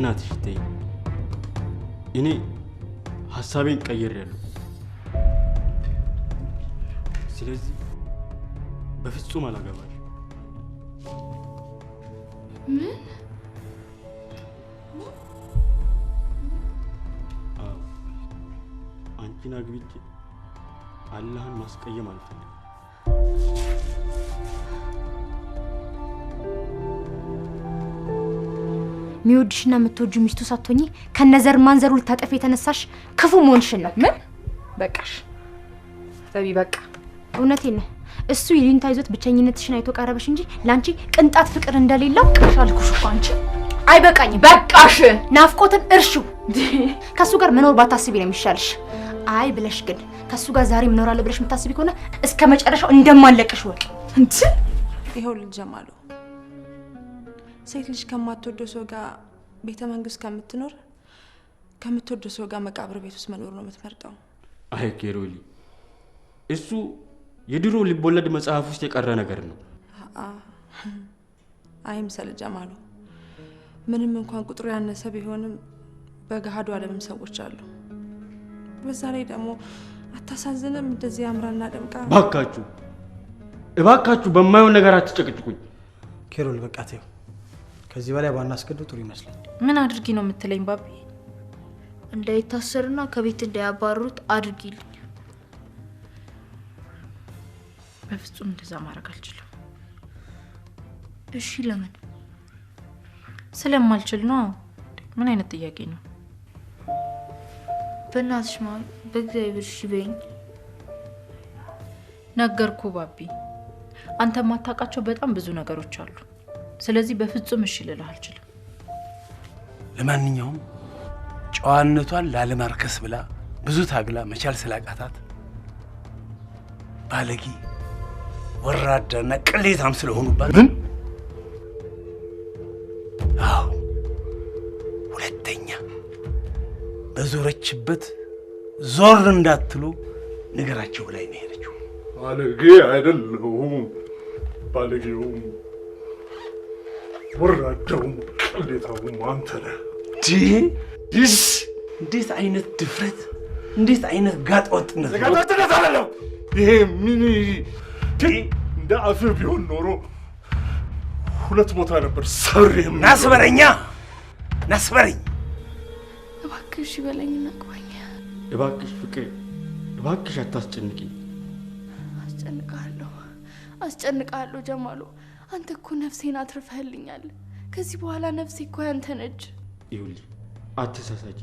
በእናትሽ ተይ። እኔ ሐሳቤን ቀይሬያለሁ። ስለዚህ በፍጹም አላገባሽ። ምን? አንቺን አግብቼ አላህን ማስቀየም አልፈልግም። ሚወድሽና የምትወጁ ሚስቱ ሳትሆኚ ከነዘር ማንዘሩ ልታጠፊ የተነሳሽ ክፉ መሆንሽን ነው። ምን? በቃሽ ዘቢ በቃ። እውነቴን ነው። እሱ ይሉኝታ ይዞት ብቸኝነትሽን አይቶ ቀረበሽ እንጂ ላንቺ ቅንጣት ፍቅር እንደሌለው ቃሻልኩሽ እኮ አንቺ። አይበቃኝም። በቃሽ። ናፍቆትን እርሹ። ከሱ ጋር መኖር ባታስቢ ነው የሚሻልሽ። አይ ብለሽ ግን ከሱ ጋር ዛሬ እኖራለሁ ብለሽ የምታስቢ ከሆነ እስከ መጨረሻው እንደማለቅሽ ወቅ እንት ይሄው ልጅ ጀማሉ ሴት ልጅ ከማትወደው ሰው ጋር ቤተ መንግስት ከምትኖር ከምትወደው ሰው ጋር መቃብር ቤት ውስጥ መኖር ነው የምትመርጠው። አይ ኬሮሊ፣ እሱ የድሮ ልቦለድ መጽሐፍ ውስጥ የቀረ ነገር ነው። አይምሰል ጀማሉ፣ ምንም እንኳን ቁጥሩ ያነሰ ቢሆንም በገሃዱ ዓለምም ሰዎች አሉ። በዛ ላይ ደግሞ አታሳዝንም? እንደዚህ አምራና ደምቃ። እባካችሁ በማይሆን ነገር አትጨቅጭቁኝ። ኬሮል በቃ ተይው። ከዚህ በላይ ባናስገድው ጥሩ ይመስላል። ምን አድርጊ ነው የምትለኝ ባቢ? እንዳይታሰርና ከቤት እንዳያባሩት አድርጊልኝ። በፍጹም እንደዛ ማድረግ አልችልም። እሺ ለምን? ስለማልችል ነው። ምን አይነት ጥያቄ ነው? በእናትሽ ማን በእግዚአብሔር እሺ በይኝ። ነገርኩ ባቢ፣ አንተ ማታውቃቸው በጣም ብዙ ነገሮች አሉ። ስለዚህ በፍጹም እሺ ልልህ አልችልም። ለማንኛውም ጨዋነቷን ላለማርከስ ብላ ብዙ ታግላ መቻል ስላቃታት ባለጌ ወራዳና ቅሌታም ስለሆኑባት ምን? አዎ ሁለተኛ በዞረችበት ዞር እንዳትሉ ነገራቸው ላይ ነው ሄደችው። ባለጌ አይደለሁም። ባለጌውም ወራዳውም ቅሌታውም አንተ ነህ። እንዴት አይነት ድፍረት! እንዴት አይነት ጋጠወጥነት! ጋጠወጥነት አለው ይሄ! ምን እንደ አፍ ቢሆን ኖሮ ሁለት ቦታ ነበር ሰብሬም። ናስበረኝ እባክሽ በለኝና ቆይ። እባክሽ ፍቅር፣ እባክሽ አታስጨንቂኝ። አስጨንቃለሁ ጀማሉ። አንተ እኮ ነፍሴን አትርፈህልኛል። ከዚህ በኋላ ነፍሴ እኮ ያንተ ነች። ይኸውልሽ አትሳሳጂ።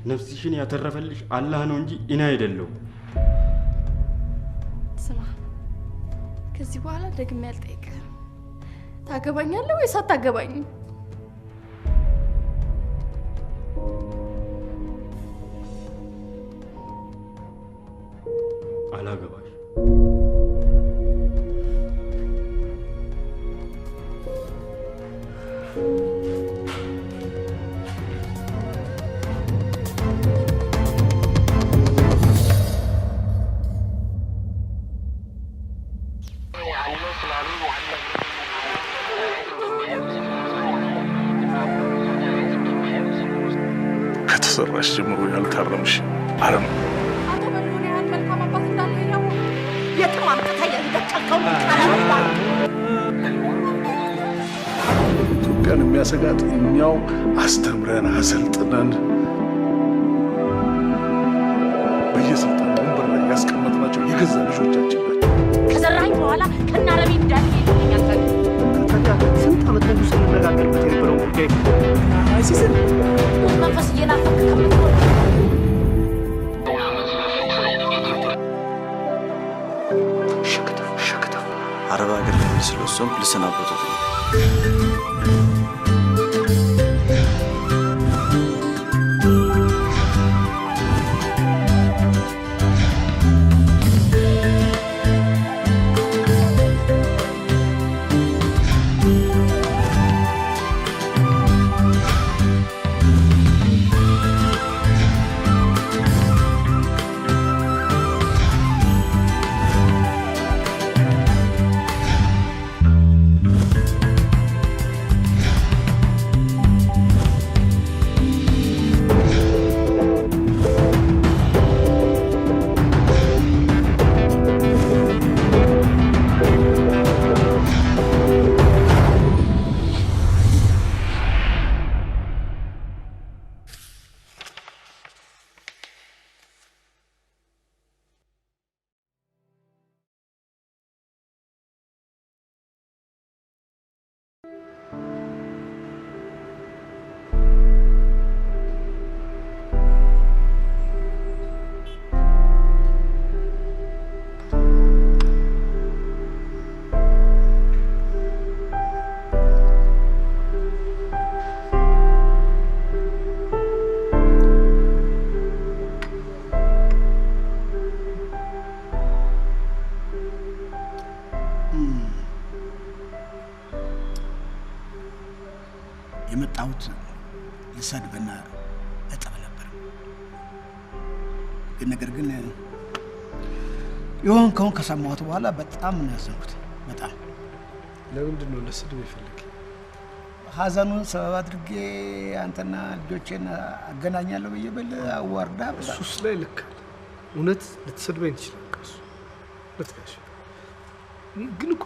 ነፍስሽን ያተረፈልሽ አላህ ነው እንጂ እኔ አይደለሁም። ስማ፣ ከዚህ በኋላ ደግሜ አልጠይቅህም። ታገባኛለህ ወይስ አታገባኝም? አላገባሽ። ከተሰራሽ ጀምሮ ያልታረምሽ አረም አቶ በልሆነ ያህል መልካም አባት እንዳለ ያው የተማምጠታ ያልደቀልከው ኢትዮጵያን የሚያሰጋት እኛው አስተምረን አሰልጥነን በየስልጣን ወንበር ላይ ያስቀመጥናቸው የገዛ ልጆቻችን ናቸው። ከዘራኝ በኋላ ከናረቢ እንዳለ ይልኛል። ስንት ዓመት ነው ስንነጋገርበት የነበረው ጉዳይ አይሲስን መንፈስ እየናፈቅ ከምትሆን ሸክተው አረብ ሀገር ለሚስለው እሱም ልሰናበቱት ነው። የመጣሁት ልሰድብና እጠብ ነበር። ነገር ግን የሆንከውን ከሰማሁት በኋላ በጣም ነው ያዘንኩት። በጣም ለምንድን ነው ለስድብ የፈለግ? ሀዘኑን ሰበብ አድርጌ አንተና ልጆቼን አገናኛለሁ ብዬ በል አዋርዳ እሱስ ላይ ልክ እውነት ልትሰድበኝ ትችላለህ። ልትጋሽ ግን እኮ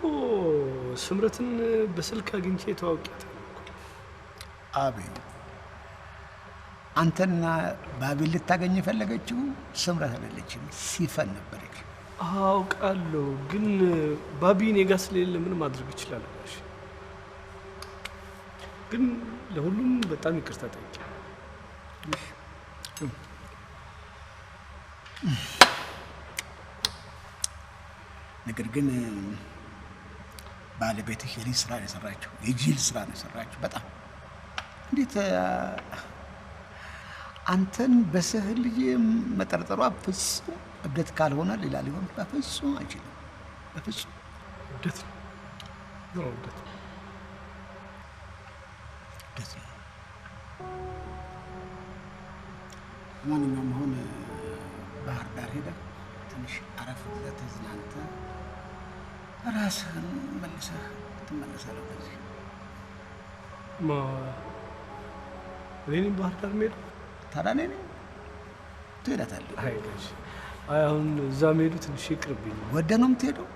ስምረትን በስልክ አግኝቼ ተዋውቂያታለሁ። አቤል አንተና ባቢል ልታገኝ የፈለገችው ስምረት አይደለችም፣ ሲፈን ነበረች። አውቃለሁ፣ ግን ባቢ እኔ ጋር ስለሌለ ምን ማድረግ ይችላል? ግን ለሁሉም በጣም ይቅርታ ጠይቄ። ነገር ግን ባለቤትህ የልጅ ስራ ነው የሰራችው፣ የጅል ስራ ነው የሰራችው። በጣም እንዴት አንተን በስህል ልጅ መጠርጠሯ ፍጹም እብደት ካልሆነ ሌላ ሊሆን በፍጹም አይችልም። በፍጹም እብደት ነው። እብደት ነው። ማንኛውም አሁን ባህር ዳር ሄደህ ትንሽ አረፍ ብለህ ተዝናንተህ ራስህን መልሰህ ትመለሳለህ። በዚህ እኔም ባህር ዳር የምሄደው ታዲያ እኔ ትሄዳታለህ። አይ አሁን እዛ መሄዱ ትንሽ ይቅርብኝ። ወደህ ነው የምትሄደው?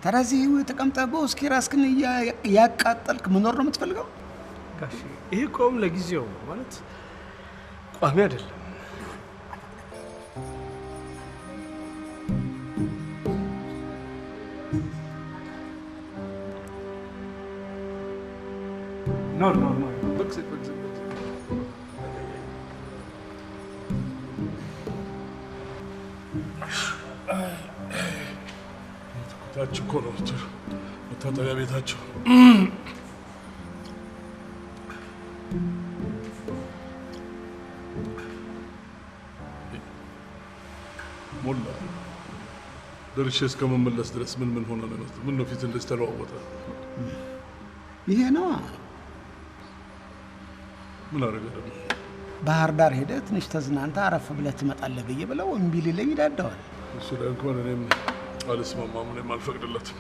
ታዲያ እዚህ ተቀምጠህ በውስኪ ራስህን ያቃጠልክ መኖር ነው የምትፈልገው? ጋሽ ይሄ ቆም ለጊዜው ማለት ቋሚ አይደለም። ኖ በግዜ ታች እኮ ነው መታጠቢያ ቤታቸው። ሞላ ደርሼ እስከመመለስ ድረስ ምን ሆነ ነው? ምን ነው ፊት እንደዚህ ተለዋወጠ? ይሄ ነው ምን አደረገ ደግሞ? ባህር ዳር ሄደህ ትንሽ ተዝናንተህ አረፍ ብለህ ትመጣለህ ብዬ ብለው እምቢ ሊለኝ ይዳዳዋል። እሱ ላይ እንኳን እኔም አልስማማም፣ እኔም አልፈቅድለትም።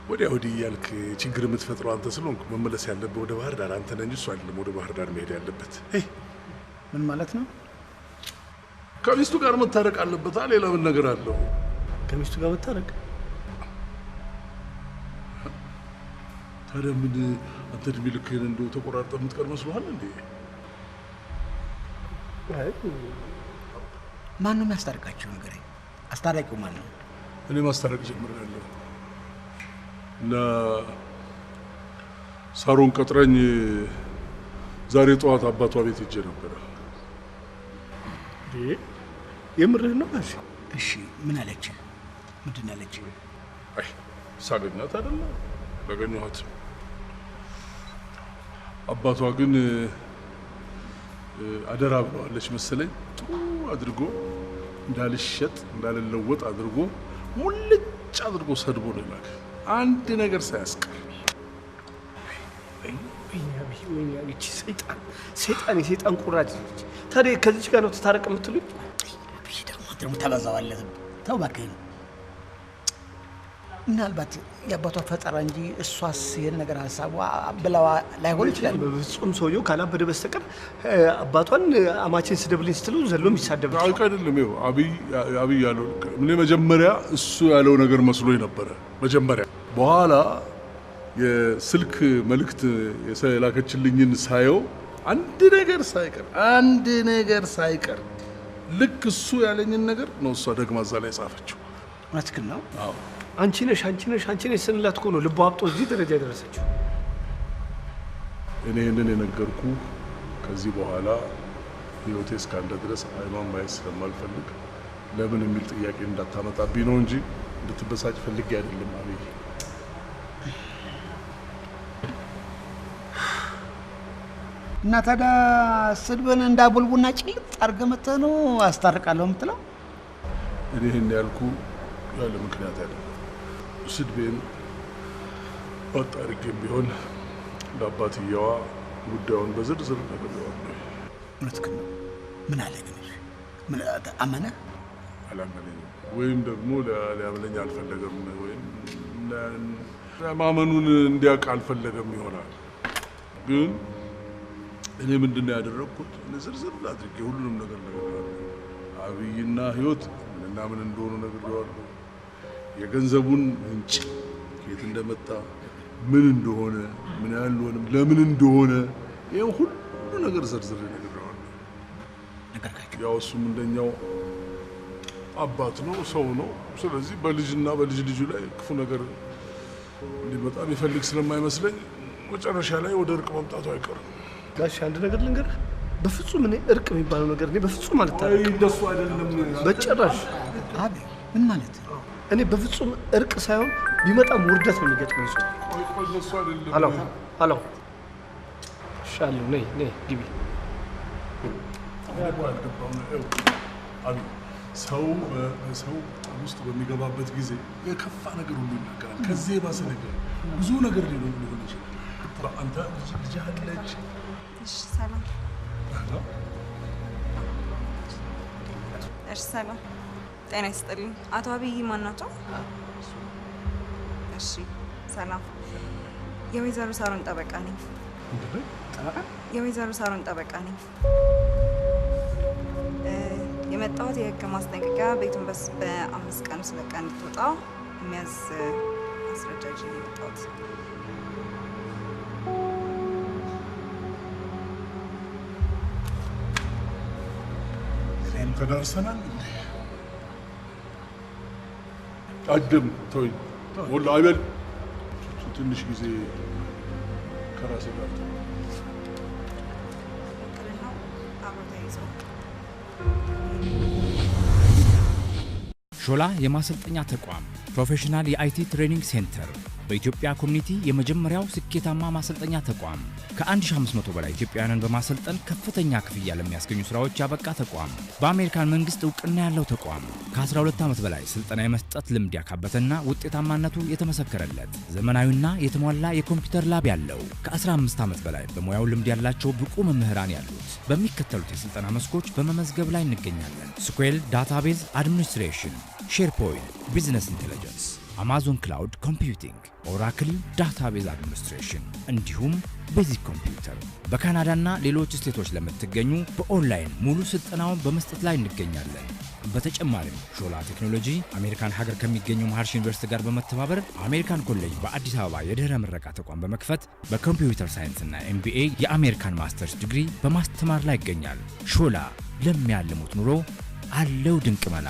ወዲያ ወዲህ እያልክ ችግር የምትፈጥረው አንተ ስለሆንክ መመለስ ያለብህ ወደ ባህር ዳር አንተ ነህ እንጂ እሱ አይደለም ወደ ባህር ዳር መሄድ ያለበት። ምን ማለት ነው? ከሚስቱ ጋር መታረቅ አለበት። ሌላ ምን ነገር አለው? ከሚስቱ ጋር መታረቅ? ታዲያ ምን አንተ እድሜ ልክህን እንደው ተቆራርጠህ የምትቀር መስሎሃል እንዴ? ማን ነው የሚያስታርቃቸው? ንገረኝ። አስታራቂው ማን ነው? እኔ ማስታረቅ ጀምሬያለሁ እና ሳሮን ቀጥረኝ ዛሬ ጠዋት አባቷ ቤት ሄጄ ነበረ። የምርህን ነው? እሺ ምን አለች? ምንድን ነው ያለች? አይ ሳገኛት አይደለ ያገኘኋት። አባቷ ግን አደራ ብለዋለች መሰለኝ። ጥሩ አድርጎ እንዳልሸጥ እንዳልለወጥ አድርጎ ሙልጭ አድርጎ ሰድቦ ነው የላከ፣ አንድ ነገር ሳያስቀር። ወይኔ ሰይጣን የሰይጣን ቁራጭ ነች። ታዲያ ከዚች ጋር ነው ተታረቅ የምትሉኝ? ደግሞ ተበዛዋለህ። ተው እባክህን። ምናልባት የአባቷ ፈጠራ እንጂ እሷስ ይህን ነገር ሀሳቧ ብለዋ ላይሆን ይችላል። በፍጹም ሰውየው ካላበደ በስተቀር አባቷን አማቼን ስደብልኝ ስትለው ዘሎ የሚሳደብ አውቅ አይደለም። ይኸው አብይ ያለው እኔ መጀመሪያ እሱ ያለው ነገር መስሎኝ ነበረ መጀመሪያ። በኋላ የስልክ መልእክት የላከችልኝን ሳየው አንድ ነገር ሳይቀር ልክ እሱ ያለኝን ነገር ነው እሷ ደግማ እዛ ላይ ጻፈችው። እውነትህን ነው። አዎ አንቺ ነሽ ስንላት እኮ ነው ልቧ አብጦ እዚህ ደረጃ የደረሰችው። እኔ ይህንን የነገርኩ ከዚህ በኋላ ህይወቴ እስካለ ድረስ አይኗን ማየት ስለማልፈልግ ለምን የሚል ጥያቄ እንዳታመጣብኝ ነው እንጂ እንድትበሳጭ ፈልጌ አይደለም። አብይ እና ታዲያ ስድብን እንዳቡልቡና ጭልጥ አድርገህ መተህ ነው አስታርቃለሁ የምትለው? እኔ ይህን ያልኩ ያለ ምክንያት አይደለም። ስድቤን ወጥ አድርጌም ቢሆን ለአባትየዋ ጉዳዩን በዝርዝር ነግሬዋለሁ። እውነትህን ነው። ምን አለ ግን? ምን አመነ? አላመነኝም፣ ወይም ደግሞ ሊያምነኝ አልፈለገም፣ ወይም ማመኑን እንዲያውቅ አልፈለገም ይሆናል። ግን እኔ ምንድነው ያደረኩት? ዝርዝር አድርጌ ሁሉንም ነገር ነግሬዋለሁ። አብይና ህይወት ምንና ምን እንደሆኑ ነግሬዋለሁ። የገንዘቡን ምንጭ ከየት እንደመጣ ምን እንደሆነ ምን ያህል እንደሆነ ለምን እንደሆነ ይሄ ሁሉ ነገር ዝርዝር ነግሬዋለሁ። ያው እሱም እንደኛው አባት ነው፣ ሰው ነው። ስለዚህ በልጅና በልጅ ልጁ ላይ ክፉ ነገር እንዲመጣ ቢፈልግ ስለማይመስለኝ መጨረሻ ላይ ወደ እርቅ መምጣቱ አይቀርም። ጋሽ አንድ ነገር ልንገርህ፣ በፍጹም እኔ እርቅ የሚባለው ነገር እኔ በፍጹም አልታረቅም። አይ እንደሱ አይደለም በጭራሽ። አቤ ምን ማለት ነው? እኔ በፍጹም እርቅ ሳይሆን ቢመጣም ውርደት ነው የሚገጥመኝ ሰው። ቆይ እንደሱ አይደለም። አላው ሻለው ነይ ግቢ። ሰው በሰው ውስጥ በሚገባበት ጊዜ የከፋ ነገር ሁሉ ይናገራል። ከዚህ የባሰ ነገር ብዙ ነገር ሊሆን ይችላል። አንተ ልጅ አለች። እሺ ሰላም። እሺ ሰላም፣ ጤና ይስጥልኝ። አቶ አብይ ማን ናቸው? እሺ ሰላም፣ የወይዘሮ ሳሮን ጠበቃ ነኝ። የወይዘሮ ሳሮን ጠበቃ ነኝ። የመጣሁት የህግ ማስጠንቀቂያ ቤቱን በ5 ቀን ውስጥ ለቃ እንድትወጣ የሚያዝ ማስረጃ ይዤ ነው የመጣሁት። ተዳርሰናል እንዴ? አድም ተወኝ። ወላ አይበል ትንሽ ጊዜ ከራሴ ጋር ውክልናው አብሮ ተይዞ ሾላ የማሰልጠኛ ተቋም ፕሮፌሽናል የአይቲ ትሬኒንግ ሴንተር በኢትዮጵያ ኮሚኒቲ የመጀመሪያው ስኬታማ ማሰልጠኛ ተቋም ከ1500 በላይ ኢትዮጵያውያንን በማሰልጠን ከፍተኛ ክፍያ ለሚያስገኙ ስራዎች ያበቃ ተቋም በአሜሪካን መንግስት እውቅና ያለው ተቋም ከ12 ዓመት በላይ ስልጠና የመስጠት ልምድ ያካበተና ውጤታማነቱ የተመሰከረለት ዘመናዊና የተሟላ የኮምፒውተር ላብ ያለው ከ15 ዓመት በላይ በሙያው ልምድ ያላቸው ብቁ መምህራን ያሉት በሚከተሉት የስልጠና መስኮች በመመዝገብ ላይ እንገኛለን። ስኩዌል ዳታቤዝ አድሚኒስትሬሽን፣ ሼርፖይንት ቢዝነስ ኢንቴሊጀንስ፣ አማዞን ክላውድ ኮምፒውቲንግ፣ ኦራክል ዳታቤዝ አድሚኒስትሬሽን እንዲሁም ቤዚክ ኮምፒውተር። በካናዳና ሌሎች ስቴቶች ለምትገኙ በኦንላይን ሙሉ ስልጠናውን በመስጠት ላይ እንገኛለን። በተጨማሪም ሾላ ቴክኖሎጂ አሜሪካን ሀገር ከሚገኘው መሃርሽ ዩኒቨርሲቲ ጋር በመተባበር አሜሪካን ኮሌጅ በአዲስ አበባ የድህረ ምረቃ ተቋም በመክፈት በኮምፒውተር ሳይንስና ኤምቢኤ የአሜሪካን ማስተርስ ዲግሪ በማስተማር ላይ ይገኛል። ሾላ ለሚያልሙት ኑሮ አለው ድንቅ መላ።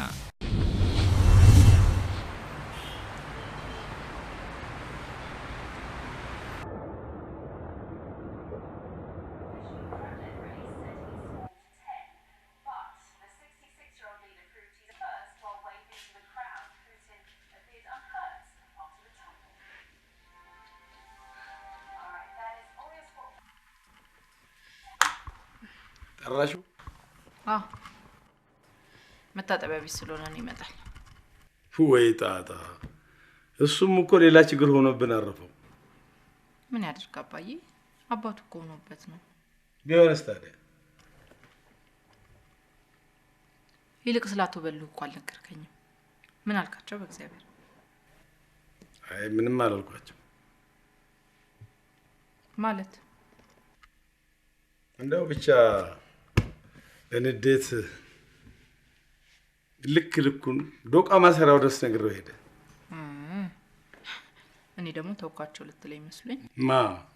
ጠራሽው? መታጠቢያ ቤት ስለሆነ ነው ይመጣል። ወይ ጣጣ! እሱም እኮ ሌላ ችግር ሆኖብን አረፈው። ምን ያድርግ አባዬ፣ አባቱ እኮ ሆኖበት ነው። ቢሆንስ ታዲያ? ይልቅ ስላቶ በሉ እኮ አልነገርከኝም። ምን አልካቸው? በእግዚአብሔር። አይ ምንም አላልኳቸው። ማለት እንደው ብቻ ለንዴት ልኩን ዶቃ ማሰራው ድረስ ነግሬው ሄደ። እኔ ደግሞ ተውኳቸው ልትለኝ መስሎኝ።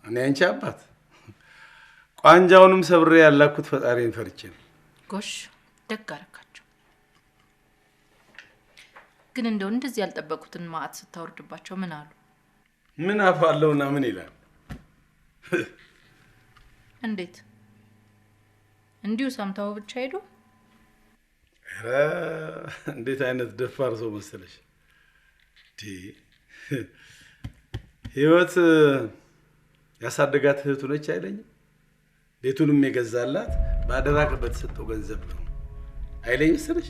እኔ አንቺ አባት ቋንጃውንም ሰብሬ ያላኩት ፈጣሪን ፈርቼ ነው። ጎሽ ደግ አደረካቸው። ግን እንደው እንደዚህ ያልጠበቁትን ማዕት ስታወርድባቸው ምን አሉ? ምን አፋለውና ምን ይላል? እንዴት እንዲሁ ሰምታው ብቻ ሄዱ? እንዴት አይነት ደፋር ሰው መሰለሽ! ህይወት ያሳደጋት እህቱ ነች አይለኝም? ቤቱንም የገዛላት ባደራ በተሰጠው ገንዘብ ነው አይለኝ መሰለሽ?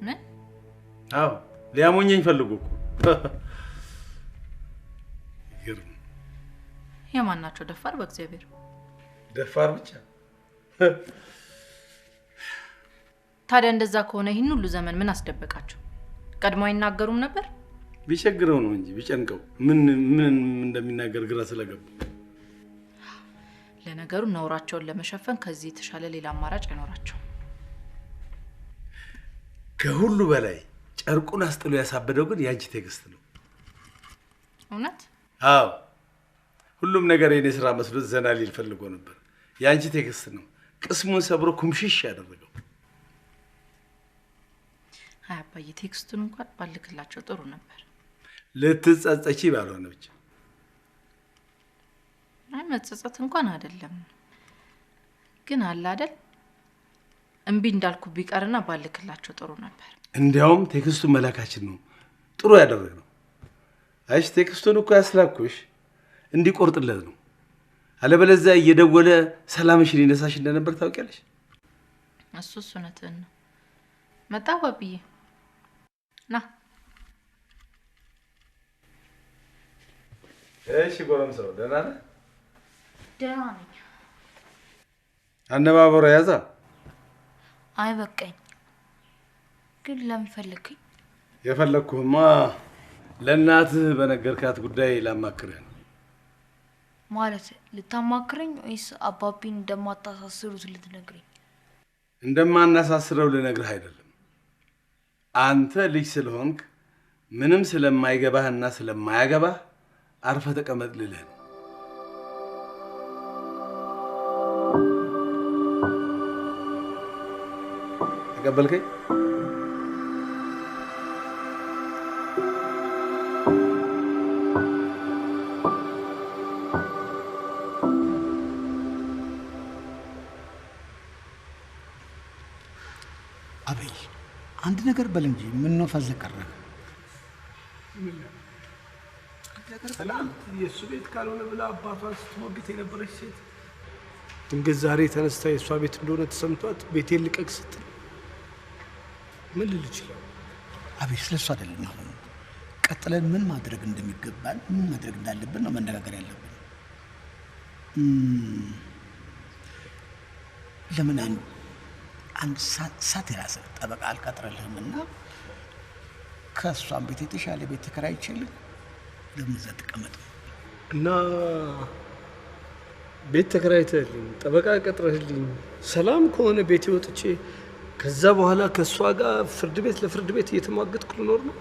ምን? አዎ ሊያሞኘኝ ፈልጉ እኮ። የማን ናቸው ደፋር? በእግዚአብሔር ደፋር ብቻ። ታዲያ እንደዛ ከሆነ ይህን ሁሉ ዘመን ምን አስደበቃቸው? ቀድሞ አይናገሩም ነበር? ቢቸግረው ነው እንጂ ቢጨንቀው ምን እንደሚናገር ግራ ስለገባው። ለነገሩ ነውራቸውን ለመሸፈን ከዚህ የተሻለ ሌላ አማራጭ አይኖራቸው። ከሁሉ በላይ ጨርቁን አስጥሎ ያሳበደው ግን ያንቺ ቴክስት ነው። እውነት? አዎ፣ ሁሉም ነገር የኔ ስራ መስሎት ዘና ሊል ፈልጎ ነበር። ያንቺ ቴክስት ነው ቅስሙን ሰብሮ ኩምሽሽ ያደረገው። አይ አባዬ፣ ቴክስቱን እንኳን ባልክላቸው ጥሩ ነበር። ልትጸጸቺ ባልሆነ ብቻ። አይ መጸጸት እንኳን አይደለም፣ ግን አለ አይደል እምቢ እንዳልኩ ቢቀርና ባልክላቸው ጥሩ ነበር። እንዲያውም ቴክስቱን መላካችን ነው ጥሩ ያደረገው። አይሽ ቴክስቱን እኮ ያስላኩሽ እንዲቆርጥለት ነው። አለበለዚያ እየደወለ ሰላምሽን ይነሳሽ እንደነበር ታውቂያለሽ። እሱስ እውነትህን ነው። መጣሁ አብዬ ና። እሺ ጎረምሳው ደህና ነህ? ደህና ነኝ። አነባበሩ ያዛ? አይ በቃኝ። ግን ለምን ፈለግከኝ? የፈለግኩህማ ለእናትህ በነገርካት ጉዳይ ላማክርህ ነው። ማለት ልታማክረኝ ወይስ አባቢን እንደማታሳስሩት ልትነግረኝ? እንደማናሳስረው ልነግርህ አይደለም። አንተ ልጅ ስለሆንክ ምንም ስለማይገባህና ስለማያገባህ አርፈህ ተቀመጥ ልልህ ነው። ተቀበልከኝ? አበይ አንድ ነገር በል እንጂ ምን ነው ፈዘ ቀረህ? ሰላም የእሱ ቤት ካልሆነ ብላ አባቷን ስትሞግት የነበረች ሴት ድንገት ዛሬ ተነስታ የእሷ ቤት እንደሆነ ተሰምቷት ቤቴን ልቀቅ ስትል ምን ልል ይችላል? አቤት ስለሱ አይደለም። አሁን ቀጥለን ምን ማድረግ እንደሚገባን ምን ማድረግ እንዳለብን ነው መነጋገር ያለብን። ለምን አንድ ሳት የራሰ ጠበቃ አልቀጥረልህምና ከእሷም ቤት የተሻለ ቤት ተከራይቼልህ ለምን እዛ ተቀመጥ እና ቤት ተከራይተህልኝ ጠበቃ ቀጥረህልኝ ሰላም ከሆነ ቤቴ ወጥቼ ከዛ በኋላ ከእሷ ጋር ፍርድ ቤት ለፍርድ ቤት እየተሟገጥኩ ልኖር ነው?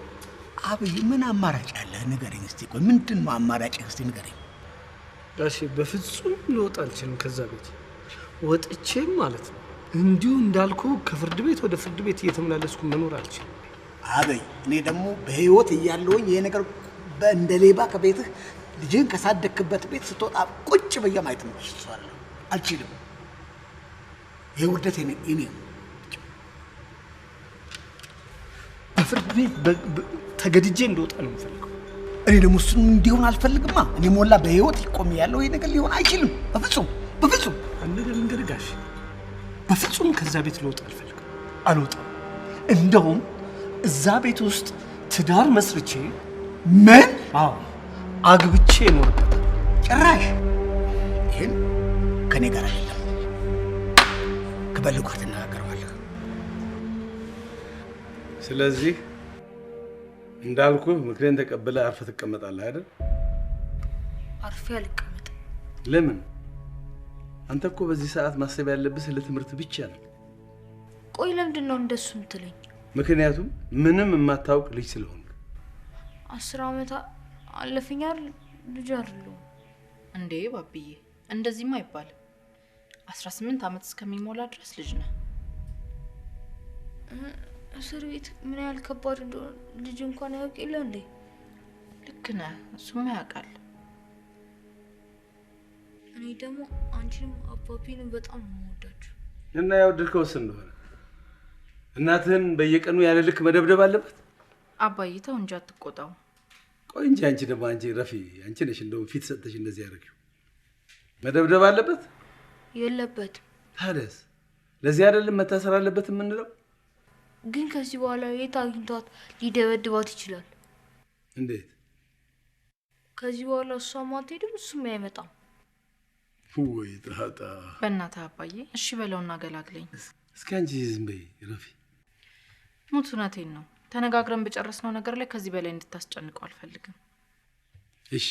አብይ ምን አማራጭ አለህ ንገረኝ እስቲ። ቆይ ምንድን ነው አማራጭ እስቲ ንገረኝ። ጋሼ በፍጹም ልወጣ አልችልም ከዛ ቤት። ወጥቼም ማለት ነው እንዲሁ እንዳልኩ ከፍርድ ቤት ወደ ፍርድ ቤት እየተመላለስኩ መኖር አልችልም። አበይ እኔ ደግሞ በህይወት እያለሁኝ ይሄ ነገር እንደ ሌባ ከቤትህ ልጅን ከሳደክበት ቤት ስትወጣ ቁጭ ብዬ ማየት ነው አልችልም። ይሄ ውርደት እኔ በፍርድ ቤት ተገድጄ እንደወጣ ነው የምፈልገው። እኔ ደግሞ እሱን እንዲሆን አልፈልግማ። እኔ ሞላ በህይወት ይቆም ያለው ይሄ ነገር ሊሆን አይችልም። በፍጹም በፍጹም። አንድ ነገር ልንገርህ ጋሼ፣ በፍጹም ከዛ ቤት ልወጣ አልፈልግም። አልወጣም። እንደውም እዛ ቤት ውስጥ ትዳር መስርቼ ምን? አዎ አግብቼ እኖርበታለሁ። ጭራሽ ይሄን ከኔ ጋር አይደለም ከበልኩ ትነጋገረዋለህ። ስለዚህ እንዳልኩህ ምክሬን ተቀብለህ አርፈህ ትቀመጣለህ አይደል? አርፌ አልቀመጥም። ለምን? አንተ እኮ በዚህ ሰዓት ማሰብ ያለብህ ስለ ትምህርት ብቻ ነው። ቆይ ለምንድን ነው እንደሱ የምትለኝ? ምክንያቱም ምንም የማታውቅ ልጅ ስለሆንክ። 10 ዓመት አለፈኝ አይደል? ልጅ አይደለሁም እንዴ ባብዬ፣ እንደዚህማ አይባልም። 18 ዓመት እስከሚሞላ ድረስ ልጅ ነህ። እስር ቤት ምን ያህል ከባድ እንደሆነ ልጅ እንኳን ያውቅ የለ እንዴ? ልክ ነህ፣ እሱማ ያውቃል። እኔ ደግሞ አንቺንም አባቢንም በጣም ነው የምወዳችሁ። እና ያወደድከውስ እንደሆነ እናትህን በየቀኑ ያለ ልክ መደብደብ አለበት? አባዬ ተው እንጂ አትቆጣው። ቆይ እንጂ አንቺ ደግሞ ረፊ አንቺ ነሽ እንደውም ፊት ሰጥተሽ እንደዚህ ያደረግሽው። መደብደብ አለበት? የለበትም። ታዲያስ ለዚህ አይደለም መታሰር አለበት የምንለው? ግን ከዚህ በኋላ የት አግኝቷት ሊደበድባት ይችላል? እንዴት? ከዚህ በኋላ እሷም አትሄድም እሱም አይመጣም። ወይ ጣጣ በእናትህ አባዬ እሺ በለውና ገላግለኝ እስኪ አንቺ ዝም በይ ረፊ ሙት እውነቴን ነው ተነጋግረን በጨረስነው ነገር ላይ ከዚህ በላይ እንድታስጨንቀው አልፈልግም እሺ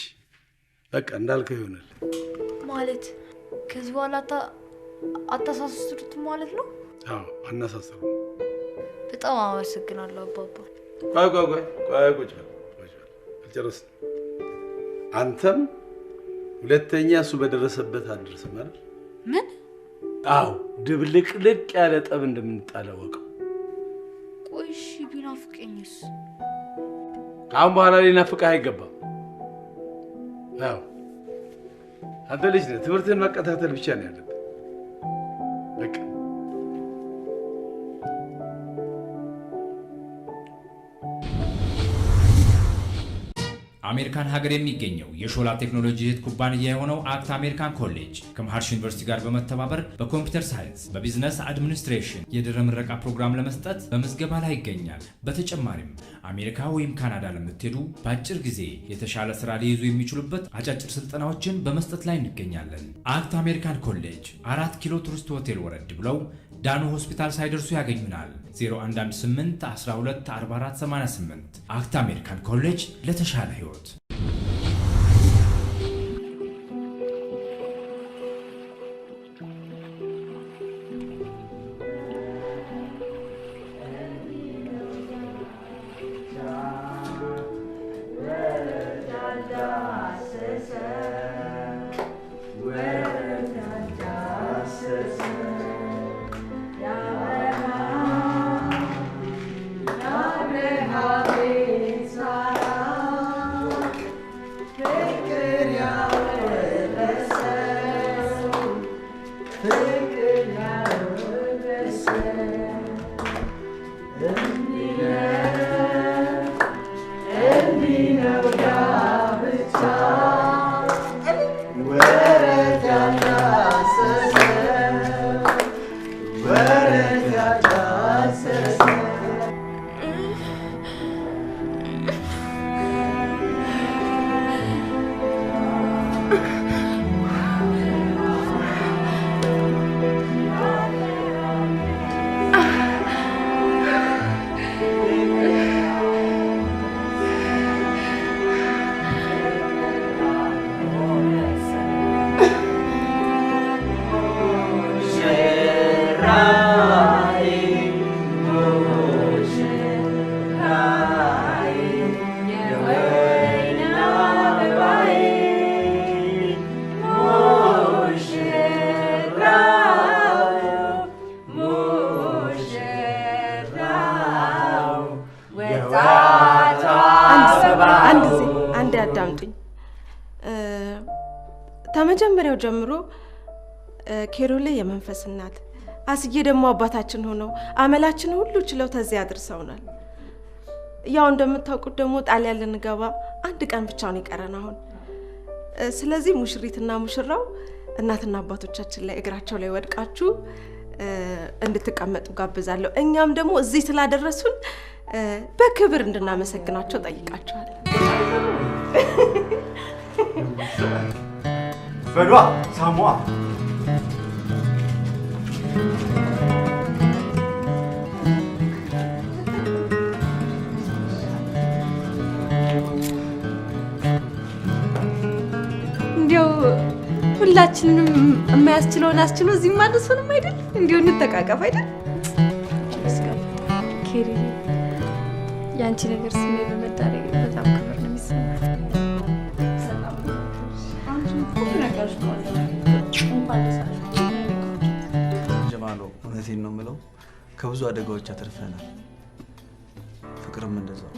በቃ እንዳልከው ይሆናል ማለት ከዚህ በኋላ አታሳስሩት ማለት ነው አዎ አናሳስሩ በጣም አመሰግናለሁ አባባ ቆይ ቁጭ በል አልጨረስንም አንተም ሁለተኛ እሱ በደረሰበት አድርሰም አይደል ምን አዎ ድብልቅልቅ ያለ ጠብ እንደምንጣለው ወቀው ቆይ እሺ ቢናፍቀኝስ ካሁን በኋላ ሊናፍቅህ አይገባም አዎ አንተ ልጅ ነህ ትምህርትህን መከታተል ብቻ ነው ያለብህ በቃ አሜሪካን ሀገር የሚገኘው የሾላ ቴክኖሎጂ እህት ኩባንያ የሆነው አክት አሜሪካን ኮሌጅ ከመሃርሽ ዩኒቨርሲቲ ጋር በመተባበር በኮምፒውተር ሳይንስ በቢዝነስ አድሚኒስትሬሽን የድህረ ምረቃ ፕሮግራም ለመስጠት በምዝገባ ላይ ይገኛል። በተጨማሪም አሜሪካ ወይም ካናዳ ለምትሄዱ በአጭር ጊዜ የተሻለ ስራ ሊይዙ የሚችሉበት አጫጭር ስልጠናዎችን በመስጠት ላይ እንገኛለን። አክት አሜሪካን ኮሌጅ 4 ኪሎ ቱሪስት ሆቴል ወረድ ብለው ዳኖ ሆስፒታል ሳይደርሱ ያገኙናል። 0118 12 44 88 አክት አሜሪካን ኮሌጅ ለተሻለ ህይወት ተመጀመሪያው ጀምሮ ኬሮሌ የመንፈስ እናት አስዬ ደግሞ አባታችን ሆነው አመላችን ሁሉ ችለው ተዚያ አድርሰውናል። ያው እንደምታውቁት ደግሞ ጣሊያን ልንገባ አንድ ቀን ብቻ ነው ይቀረን አሁን። ስለዚህ ሙሽሪትና ሙሽራው እናትና አባቶቻችን ላይ እግራቸው ላይ ወድቃችሁ እንድትቀመጡ ጋብዛለሁ። እኛም ደግሞ እዚህ ስላደረሱን በክብር እንድናመሰግናቸው ጠይቃቸዋል። በሏ ሳሟ እንዲያው ሁላችንንም የማያስችለውን አስችሎ እዚህ ማድረሱንም አይደል? እንዲያው እንተቃቀፍ አይደል? ኬሪ ያንቺ ነገር ስሜ በመዳረግ በጣም ክብር ነው የሚሰማው። ጀማሎ እውነቴን ነው የምለው ከብዙ አደጋዎች አተርፈናል። ፍቅርም እንደዛው።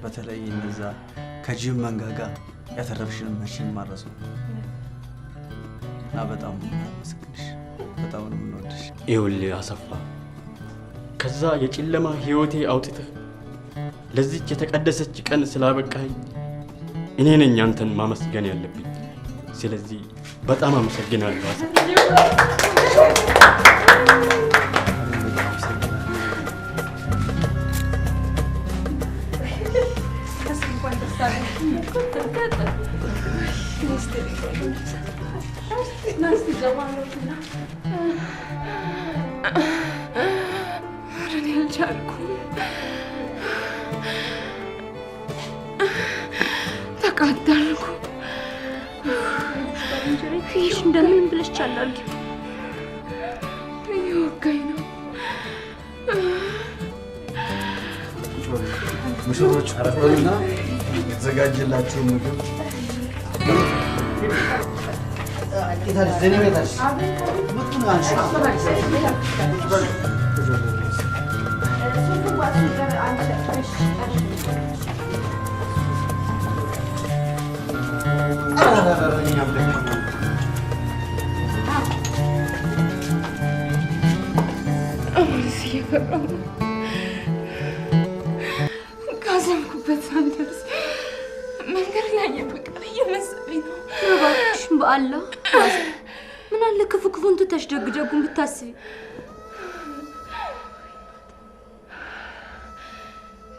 በተለይ እነዛ ከጅብ መንጋጋ ያተረፍሽን መቼም ማረሱ እና በጣም መስግንሽ በጣም ነው የምንወድሽ። ይኸውልህ አሰፋ ከዛ የጨለማ ህይወቴ አውጥተህ ለዚች የተቀደሰች ቀን ስላበቃኝ እኔ ነኝ አንተን ማመስገን ያለብኝ። ስለዚህ በጣም አመሰግናለሁ አሰፋ። Nice to ዘማኖችና አረኔ አልቻልኩም። ተቃጠልኩ። ይሽ እንደምን ብለሽ ቻል አድርጊ። እየወጋኝ ነው። ሙሽሮች አረፈውና የተዘጋጀላችሁ ምግብ ይታለች ዘኔታች ምቱን አንሺ ካዘንኩበት ሳልደርስ መንገድ ላይ የበቀለ እየመሰለኝ ነው። እባክሽ በአላህ ምን አለ ክፉ ክፉን ትተሽ ደግ ደጉን ብታስቢ።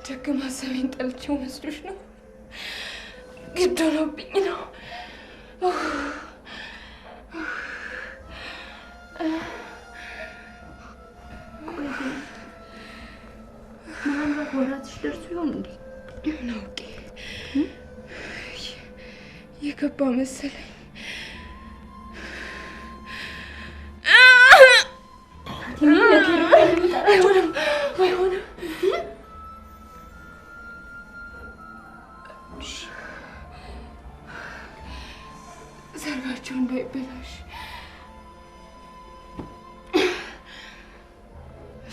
ደግ ማሰቤን ጠልቼው መስሎሽ ነው? ግድ ሆኖብኝ ነው። ምናልባት ወራትሽ ደርሶ ይሆን እንዴ? ናውቄ የገባ መሰለኝ። አይሆንም። ሰርጋቸው እንዳይበላሽ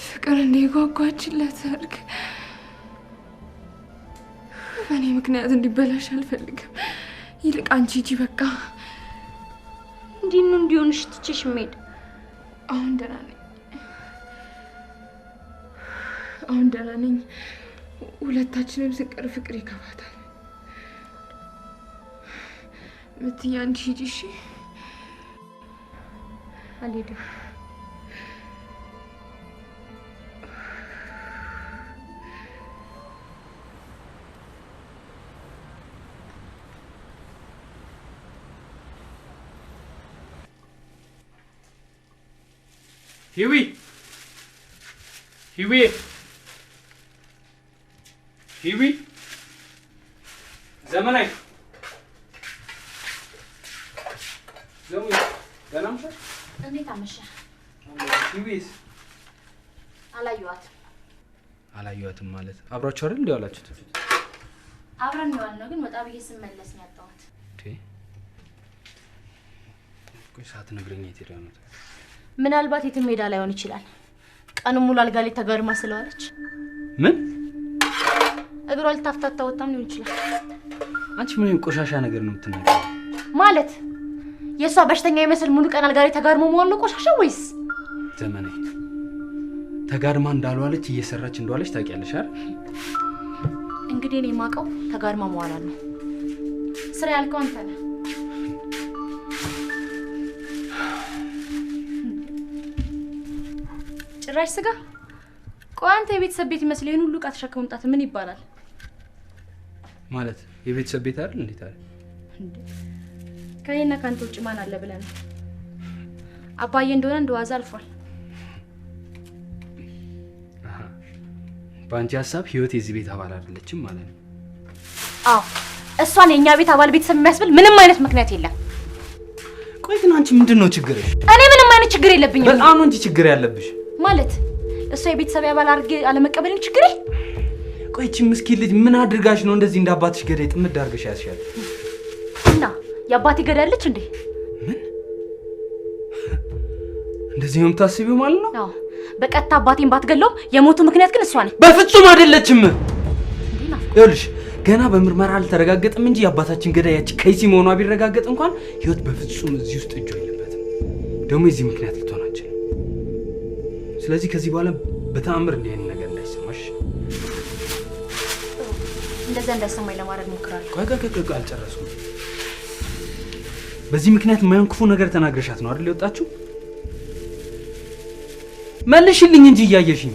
ፍቅር እንዲጓጓችለት ሰርግ በእኔ ምክንያት እንዲበላሽ አልፈልግም። ይልቅ አንቺ ሂጂ በቃ። እንዲህ ነው እንዲሆንሽ ትችሽ መሄድ። አሁን ደህና ነኝ። ሁለታችንም ስንቀር ፍቅር ይከፋታል። ምትይ አንቺ ሂጂ እሺ? አልሄድም። ሂዊ ዘመናዊ ደህና ነሽ? እንዴት አመሸህ? ሂዊስ? አላየኋትም ማለት አብራችሁ አይደል እንዴ ያላችሁት? አብረን ነው ያልነው፣ ግን ወጣ ብዬ ስመለስ ነው ያጣኋት። ቆይ ሳትነግረኝ የት ሄዳ ነው? ምናልባት የትም ሜዳ ላይሆን ይችላል። ቀኑን ሙሉ አልጋ ላይ ተጋድማ ስለዋለች ምን እግሯ ልታፍታታ ወጣም ሊሆን ይችላል። አንቺ ምን ቆሻሻ ነገር ነው የምትናገረው? ማለት የሷ በሽተኛ ይመስል ሙሉ ቀን አልጋ ላይ ተጋድሞ መዋል ነው ቆሻሻ ወይስ? ዘመኔ ተጋድማ እንዳልዋለች እየሰራች እንደዋለች ታውቂያለሽ አይደል? እንግዲህ እኔ የማውቀው ተጋድማ መዋላ ነው። ስራ ያልከው አንተ ነህ። ጭራሽ ስጋ። ቆይ አንተ የቤተሰብ ቤት ይመስል ይሄን ሁሉ ዕቃ ተሸክመህ መምጣት ምን ይባላል? ማለት የቤተሰብ ቤት አይደል? እንዴት አይደል? ከኔና ካንተ ውጭ ማን አለ ብለህ ነው? አባዬ እንደሆነ እንደዋዛ አልፏል። በአንቺ ሀሳብ ህይወት የዚህ ቤት አባል አይደለችም ማለት ነው? አዎ፣ እሷን የኛ ቤት አባል ቤተሰብ የሚያስብል ምንም አይነት ምክንያት የለም። ቆይ ግን አንቺ ምንድነው ችግርሽ? እኔ ምንም አይነት ችግር የለብኝም። በጣም ነው እንጂ ችግር ያለብሽ። ማለት እሷ የቤተሰብ አባል አድርጌ አለመቀበል ነው ችግሬ? ቆይ እቺ ምስኪን ልጅ ምን አድርጋሽ ነው እንደዚህ እንደ አባትሽ ገዳይ ጥምድ አድርገሽ ያስሻል? እና የአባቴ ገዳይ አለች እንዴ? ምን እንደዚህ ነው የምታስቢው ማለት ነው? አዎ፣ በቀጥታ አባቴን ባትገለውም የሞቱ ምክንያት ግን እሷ ነች። በፍጹም አይደለችም። ይኸውልሽ ገና በምርመራ አልተረጋገጠም እንጂ የአባታችን ገዳይ ያቺ ከይሲ መሆኗ ቢረጋገጥ እንኳን ህይወት በፍጹም እዚህ ውስጥ እጇ የለበትም። ደግሞ የዚህ ምክንያት ልትሆን አትችልም። ስለዚህ ከዚህ በኋላ በተአምር እንዲህ አይነት ነገር እንዳይሰማሽ። እንደዛ እንዳይሰማኝ ለማድረግ ሞክራለሁ። ቆይ አልጨረስኩም። በዚህ ምክንያት የማይሆን ክፉ ነገር ተናግረሻት ነው አይደል የወጣችሁ? መልሽልኝ እንጂ እያየሽኝ።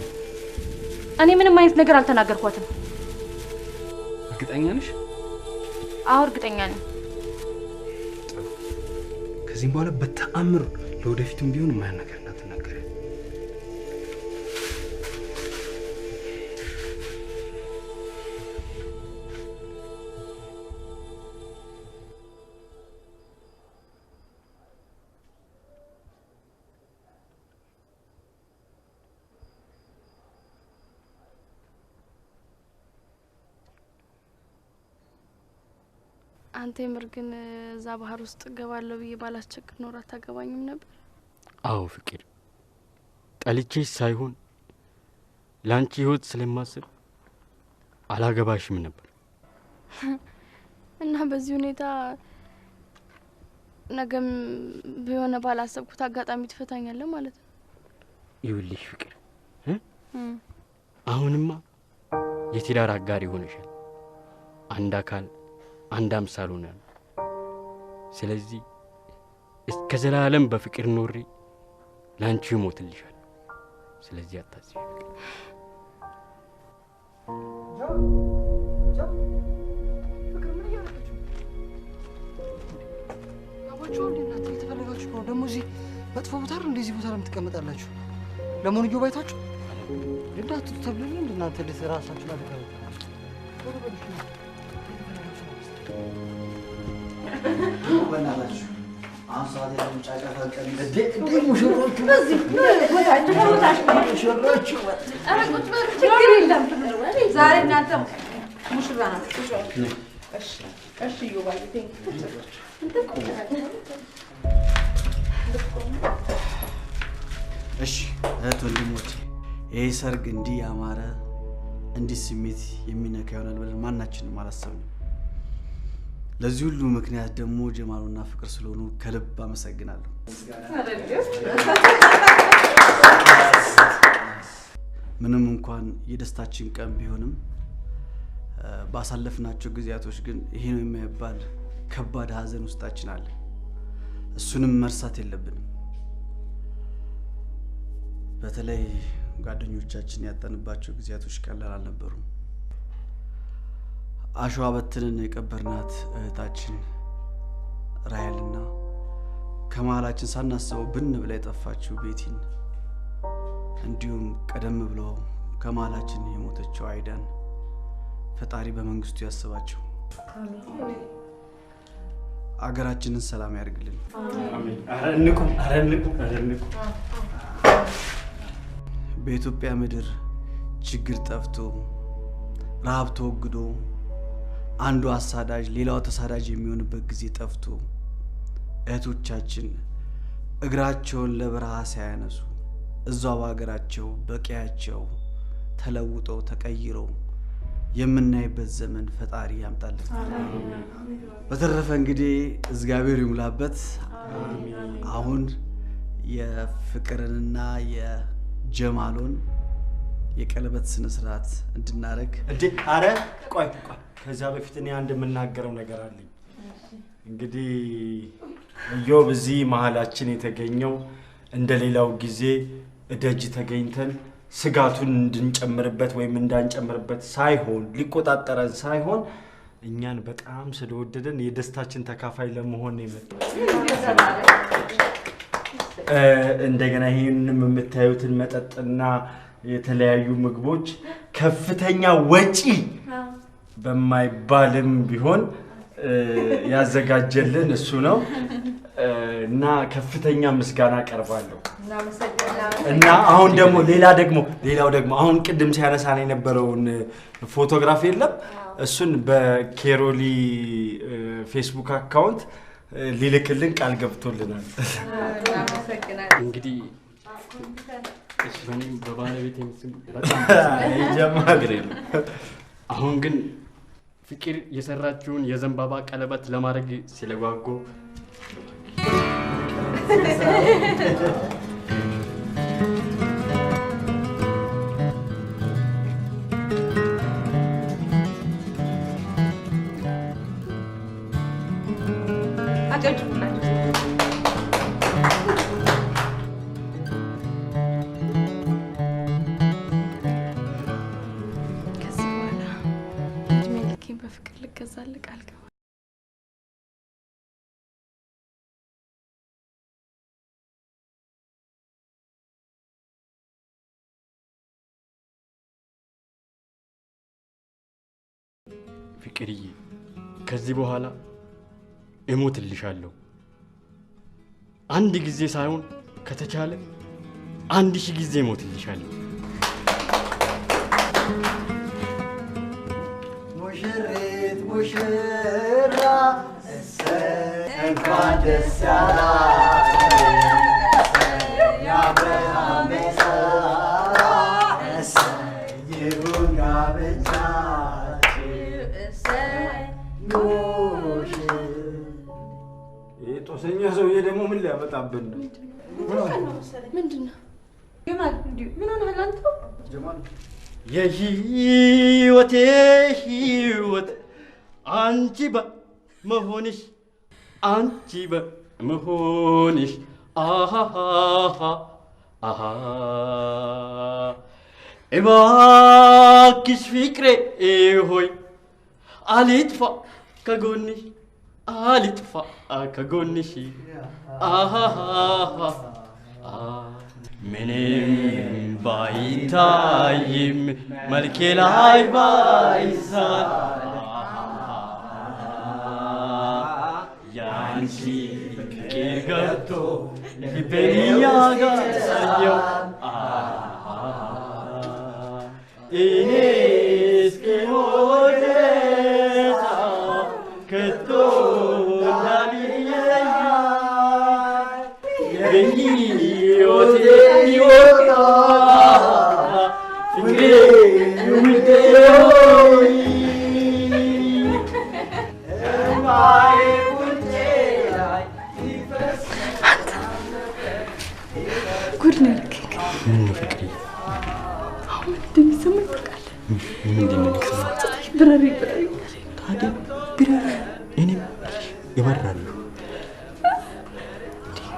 እኔ ምንም አይነት ነገር አልተናገርኳትም። እርግጠኛ ነሽ? አዎ እርግጠኛ ነኝ። ከዚህም በኋላ በተአምር ለወደፊቱም ቢሆን የማያን ነገር እንዳትናገሪ። አንተ የምር ግን እዛ ባህር ውስጥ ገባለሁ ብዬ ባላስቸግር ኖር አታገባኝም ነበር? አዎ ፍቅር፣ ጠልቼሽ ሳይሆን ላንቺ ህይወት ስለማስብ አላገባሽም ነበር። እና በዚህ ሁኔታ ነገም ቢሆን ባላሰብኩት አጋጣሚ ትፈታኛለህ ማለት ነው? ይኸውልሽ ፍቅር፣ አሁንማ የትዳር አጋር ይሆንሻል። አንድ አካል አንድ አምሳል ሆነን፣ ስለዚህ እስከ ዘላለም በፍቅር ኖሬ ላንቺ ሞትልሻል። ስለዚህ አታስቢ። ፍቅር ምን እያደረገች ነው? አባችሁ እናንተ የተፈለጋችሁ ነው ደግሞ እዚህ መጥፎ ቦታ ነው። እንደዚህ ቦታ ለምን ትቀመጣላችሁ? ለመሆኑ ጆ ባይታችሁ እንዳትሉ ተብለኝ እናንተ ለራሳችሁ ላይ በእናታችሁ አሁን ሰዓት የለም። ጫጫታ ቀን ሙሽሮቹ ችግር የለም። ዛሬ እናንተ ሙሽራ ናችሁ። እሺ ዮባዬ እሺ እህት ወንድሞቼ፣ ይህ ሰርግ እንዲህ ያማረ እንዲህ ስሜት የሚነካ ይሆናል ብለን ማናችንም አላሰብንም። ለዚህ ሁሉ ምክንያት ደግሞ ጀማሉና ፍቅር ስለሆኑ ከልብ አመሰግናለሁ። ምንም እንኳን የደስታችን ቀን ቢሆንም ባሳለፍናቸው ጊዜያቶች ግን ይሄ ነው የማይባል ከባድ ሀዘን ውስጣችን አለ። እሱንም መርሳት የለብንም። በተለይ ጓደኞቻችን ያጣንባቸው ጊዜያቶች ቀላል አልነበሩም። አሸዋ በትንን የቀበርናት እህታችን ራሔልና ከመሀላችን ሳናስበው ብን ብላ የጠፋችው ቤቲን፣ እንዲሁም ቀደም ብሎ ከመሀላችን የሞተችው አይዳን ፈጣሪ በመንግስቱ ያስባቸው። አገራችንን ሰላም ያርግልን። አሜን። አረንቁ በኢትዮጵያ ምድር ችግር ጠፍቶ ረሃብ ተወግዶ አንዱ አሳዳጅ ሌላው ተሳዳጅ የሚሆንበት ጊዜ ጠፍቶ እህቶቻችን እግራቸውን ለበረሃ ሳያነሱ እዛው በሀገራቸው በቀያቸው ተለውጠው ተቀይረው የምናይበት ዘመን ፈጣሪ ያምጣልን። በተረፈ እንግዲህ እግዚአብሔር ይሙላበት። አሁን የፍቅርንና የጀማሉን የቀለበት ስነ ስርዓት እንድናረግ አረ ቆይ ከዛ በፊት እኔ አንድ የምናገረው ነገር አለኝ። እንግዲህ ኢዮብ እዚህ መሀላችን የተገኘው እንደሌላው ጊዜ እደጅ ተገኝተን ስጋቱን እንድንጨምርበት ወይም እንዳንጨምርበት ሳይሆን ሊቆጣጠረን ሳይሆን እኛን በጣም ስለወደደን የደስታችን ተካፋይ ለመሆን የመጣው። እንደገና ይሄንንም የምታዩትን መጠጥና የተለያዩ ምግቦች ከፍተኛ ወጪ በማይባልም ቢሆን ያዘጋጀልን እሱ ነው እና ከፍተኛ ምስጋና አቀርባለሁ። እና አሁን ደግሞ ሌላው ደግሞ አሁን ቅድም ሲያነሳን የነበረውን ፎቶግራፍ የለም፣ እሱን በኬሮሊ ፌስቡክ አካውንት ሊልክልን ቃል ገብቶልናል። እንግዲህ በእኔም በባለቤቴም ስም በጣም ጀማግሬ ነው። አሁን ግን ፍቅር የሰራችውን የዘንባባ ቀለበት ለማድረግ ስለጓጉ ከዚህ በኋላ እድሜ ልኬን በፍቅር ልገዛልህ ቃል ገባለሁ። ፍቅርዬ ከዚህ በኋላ እሞትልሻለሁ። አንድ ጊዜ ሳይሆን ከተቻለ 1000 ጊዜ እሞትልሻለሁ። ሙሽሪት ሙሽራ እንኳን ደስ ያላችሁ የአብርሃም የሳራ ይሁን ጋብቻችሁ። ይህ ጦሰኛ ሰውዬ ደግሞ ምን ሊያመጣብን ነው? ምንድን ነው? ጀማል ምን ሆነሃል አንተ? ጀማል የህይወቴ ህይወት አንቺ በመሆንሽ አንቺ በመሆንሽ አሃሃሃ አሃ እባክሽ ፍቅሬ ሆይ አልጥፋ ከጎንሽ አልጥፋ ከጎንሽ አሃሃሃ ምንም ባይታይም መልኬ ላይ ባይሳል ያንቺ ፍቅር ገብቶ ልቤን ያጋየው እኔ እስኪሞት ከቶ የህይወቴ ሕይወት ፍቅሬ ውዴ ሆይ እምባዬ ውዴ ላይ ሲፈስ ጉድ ነው ያልከኝ። ምን ነው ፍቅሬ? አሁን እንደሚሰማኝ ታውቃለህ? ምንድን ነው የሚሰማኝ? ብረሪ ታዲያ ብረሪ እኔም እበራለሁ።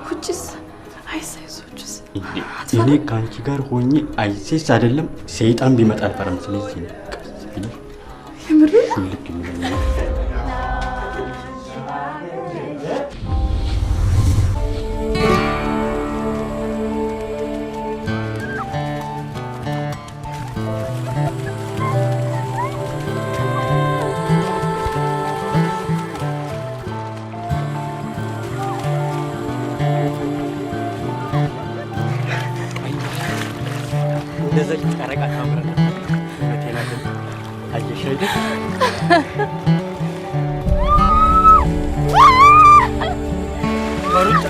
ውጭስ አይሳይሶችስ? እኔ ከአንቺ ጋር ሆኜ አይሴስ አይደለም ሰይጣን ቢመጣ አልፈራም። ስለዚህ ነው ቀስ ብለሽ የምር ሹልክ የሚለው እንደዚህ ጨረቃ ታምራለች። መቴና ግን አየሽ አይደል? በሩጫ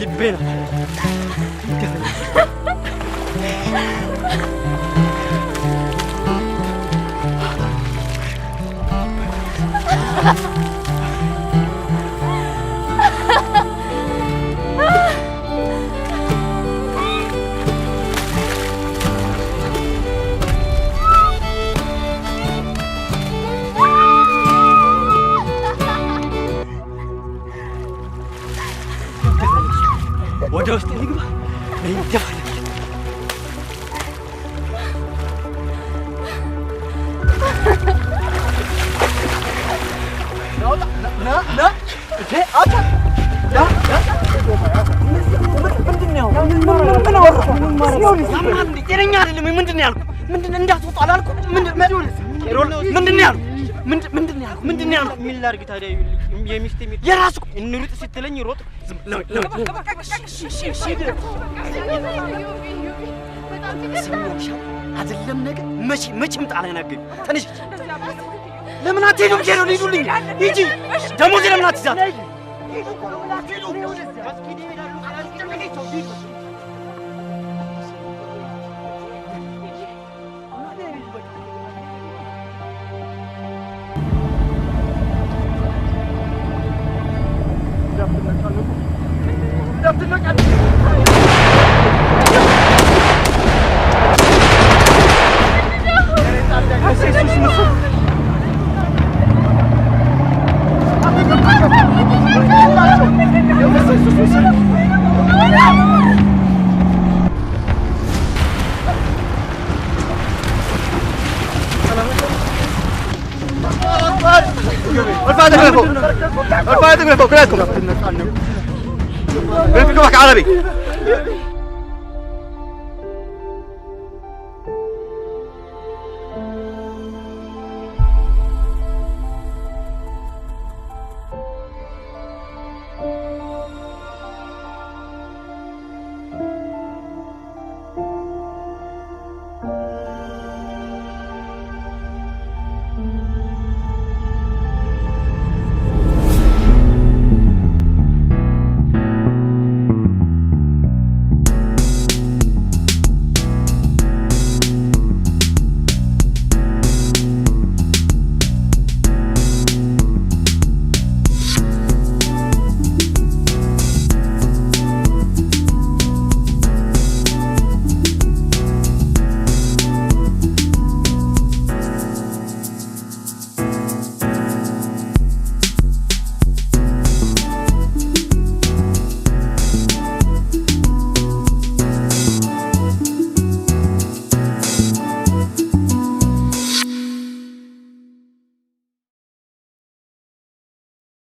ልቤ ነው ወደ ውስጥ ልግባ እንደፈለግ ምንድን ያልኩ? ምን ላድርግ ታዲያ? የሚስቴ የራሱ እንሩጥ ስትለኝ ሮጥ። አይደለም ነገ መቼም ጣላ ናገኝ። ተነሽ። ለምን አትሄዱም? ሄዶ ሊዱልኝ ሂጂ። ደሞዝ ለምን አትይዛት? ارفع يدك لفوق كلكم. بيفكرك عربي.